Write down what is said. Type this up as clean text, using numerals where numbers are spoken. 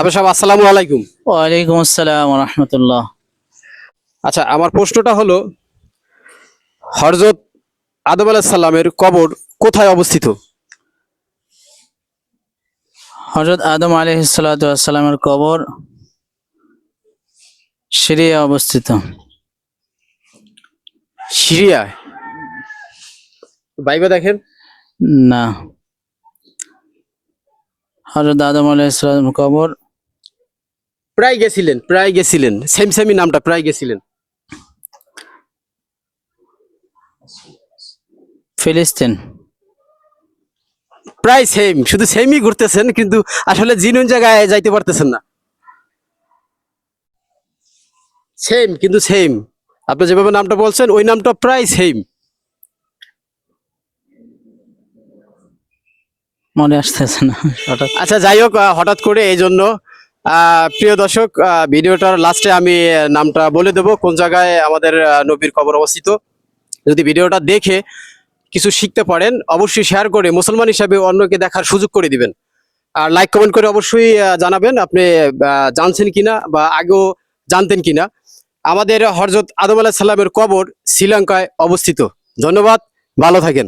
হাফেজ সাহেব, আসসালামু আলাইকুম। ওয়ালাইকুম আসসালাম ওয়া রাহমাতুল্লাহ। আচ্ছা, আমার প্রশ্নটা হলো, হযরত আদম আলাইহিস সালামের কবর কোথায় অবস্থিত? হযরত আদম আলাইহিস সালাতু ওয়াস সালামের কবর সিরিয়া অবস্থিত। সিরিয়ায়? বাইবে দেখেন। না, হযরত আদম আলাইহিস সালামের কবর প্রায় গেছিলেন, সেমই নামটা, প্রায় গেছিলেন। ফিলিস্তিন। প্রায় সেম, শুধু সেমই ঘুরতেছেন, কিন্তু আসলে জিনুন জায়গায় যাইতে পারতেছেন না। সেম, কিন্তু সেম, আপনি যেভাবে নামটা বলছেন ওই নামটা প্রায় সেম। মনে আসতেছে না হঠাৎ। আচ্ছা, যাই হোক, হঠাৎ করে এই জন্য প্রিয় দর্শক, ভিডিওটার লাস্টে আমি নামটা বলে দেব কোন জায়গায় আমাদের নবীর কবর অবস্থিত। যদি ভিডিওটা দেখে কিছু শিখতে পারেন, অবশ্যই শেয়ার করে মুসলমান হিসাবে অন্যকে দেখার সুযোগ করে দিবেন। আর লাইক কমেন্ট করে অবশ্যই জানাবেন আপনি জানছেন কিনা বা আগেও জানতেন কিনা। আমাদের হযরত আদম আলাইহিস সালামের কবর শ্রীলঙ্কায় অবস্থিত। ধন্যবাদ, ভালো থাকেন।